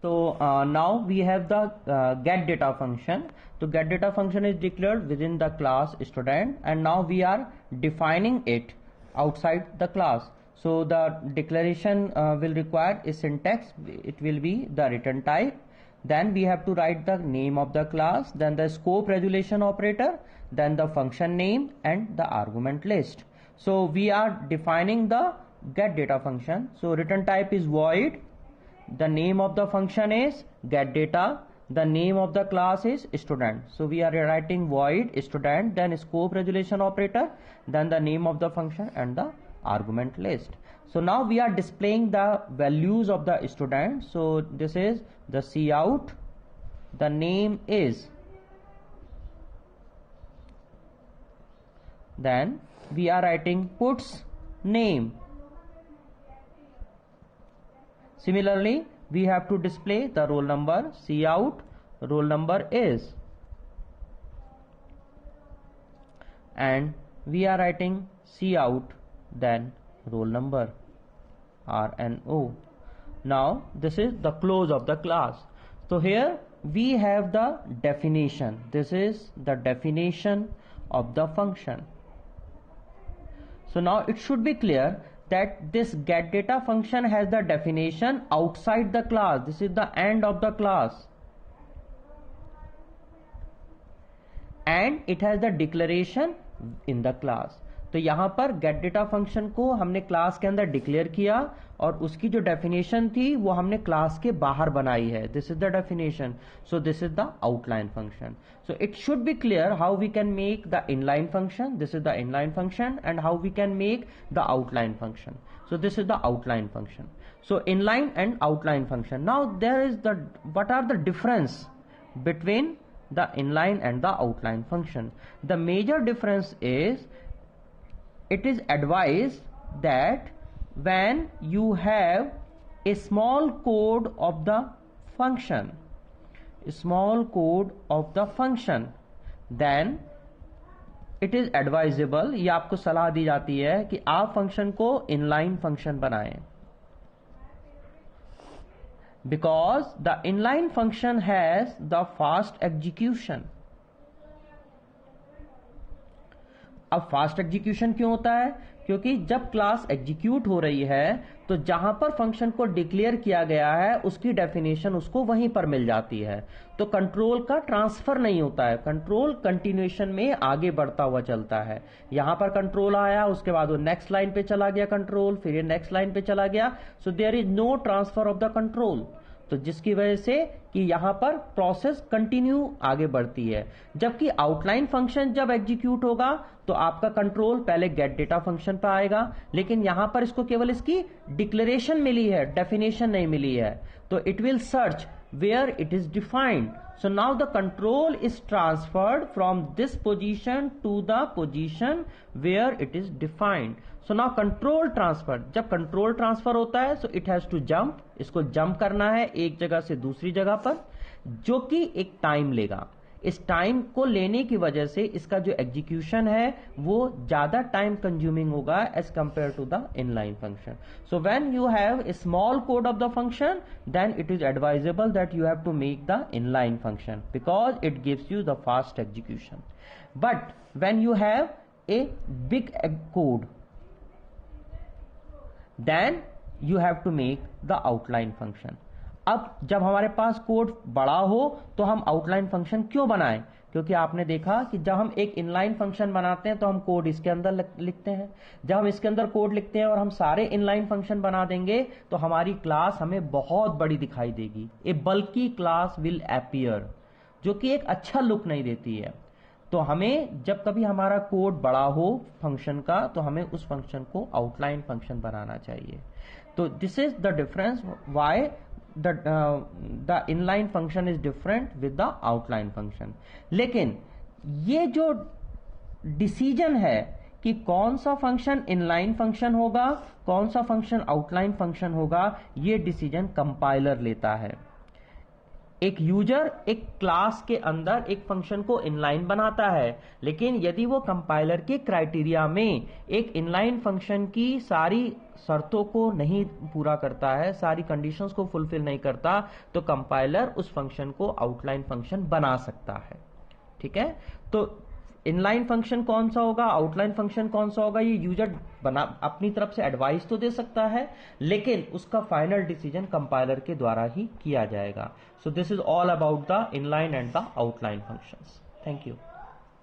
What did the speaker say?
So now we have the get data function. So get data function is declared within the class student, and now we are defining it outside the class. So the declaration will require a syntax. It will be the return type. Then we have to write the name of the class, then the scope resolution operator, then the function name and the argument list. So we are defining the get data function. So return type is void. The name of the function is get data. The name of the class is student. So we are writing void student, then scope resolution operator, then the name of the function and the argument list. So now we are displaying the values of the student. So this is the cout. The name is. Then we are writing puts name. Similarly, we have to display the roll number. Cout roll number is, and we are writing cout then roll number, RNO. Now this is the close of the class. So here we have the definition. This is the definition of the function. So now it should be clear that this get data function has the definition outside the class. This is the end of the class, and it has the declaration in the class. तो यहाँ पर gate data function को हमने class के अंदर declare किया और उसकी जो डेफिनेशन थी वो हमने क्लास के बाहर बनाई है. This is the definition. So this is the outline function. So it should be clear how we can make the inline function. This is the inline function and how we can make the outline function. So this is the outline function. So inline and outline function. Now there is the what are the difference between the inline and the outline function. The major difference is it is advised that when you have a small code of the function, then it is advisable, ये आपको सलाह दी जाती है कि आप function को inline function बनाएं, because the inline function has the fast execution. अब फास्ट एग्जीक्यूशन क्यों होता है? क्योंकि जब क्लास एग्जीक्यूट हो रही है तो जहां पर फंक्शन को डिक्लेयर किया गया है उसकी डेफिनेशन उसको वहीं पर मिल जाती है. तो कंट्रोल का ट्रांसफर नहीं होता है. कंट्रोल कंटिन्यूएशन में आगे बढ़ता हुआ चलता है. यहां पर कंट्रोल आया, उसके बाद वो नेक्स्ट लाइन पे चला गया कंट्रोल, फिर ये नेक्स्ट लाइन पे चला गया. So there is no transfer of the control. तो जिसकी वजह से कि यहां पर प्रोसेस कंटिन्यू आगे बढ़ती है. जबकि आउटलाइन फंक्शन जब एग्जीक्यूट होगा तो आपका कंट्रोल पहले गेट डेटा फंक्शन पर आएगा, लेकिन यहां पर इसको केवल इसकी डिक्लेरेशन मिली है, डेफिनेशन नहीं मिली है. तो it will search where it is defined. So now the control is transferred from this position to the position where it is defined. So now control transfer, जब control transfer होता है so it has to jump, इसको jump करना है एक जगह से दूसरी जगह पर, जो कि एक टाइम लेगा. इस टाइम को लेने की वजह से इसका जो एग्जीक्यूशन है वो ज्यादा टाइम कंज्यूमिंग होगा as compare to the inline function. So when you have a small code of the function then it is advisable that you have to make the inline function because it gives you the fast execution. But when you have a big code then you have to make the outline function. अब जब हमारे पास code बड़ा हो तो हम outline function क्यों बनाएं? क्योंकि आपने देखा कि जब हम एक इनलाइन फंक्शन बनाते हैं तो हम कोड इसके अंदर लिखते हैं. जब हम इसके अंदर कोड लिखते हैं और हम सारे इनलाइन फंक्शन बना देंगे तो हमारी क्लास हमें बहुत बड़ी दिखाई देगी. ए बल्की क्लास विल अपीयर, जो कि एक अच्छा लुक नहीं देती है. तो हमें जब कभी हमारा कोड बड़ा हो फंक्शन का तो हमें उस फंक्शन को आउटलाइन फंक्शन बनाना चाहिए. तो this is the difference why the inline function is different with the outline function. लेकिन ये जो डिसीजन है कि कौन सा फंक्शन इनलाइन फंक्शन होगा, कौन सा फंक्शन आउटलाइन फंक्शन होगा, ये डिसीजन कंपाइलर लेता है. एक यूजर एक क्लास के अंदर एक फंक्शन को इनलाइन बनाता है, लेकिन यदि वो कंपाइलर के क्राइटेरिया में एक इनलाइन फंक्शन की सारी शर्तों को नहीं पूरा करता है, सारी कंडीशंस को फुलफिल नहीं करता, तो कंपाइलर उस फंक्शन को आउटलाइन फंक्शन बना सकता है। ठीक है, तो इनलाइन फंक्शन कौन सा होगा, आउटलाइन फंक्शन कौन सा होगा, ये यूजर बना अपनी तरफ से एडवाइस तो दे सकता है, लेकिन उसका फाइनल डिसीजन कंपाइलर के द्वारा ही किया जाएगा। सो this is all about the inline and the outline functions. Thank you.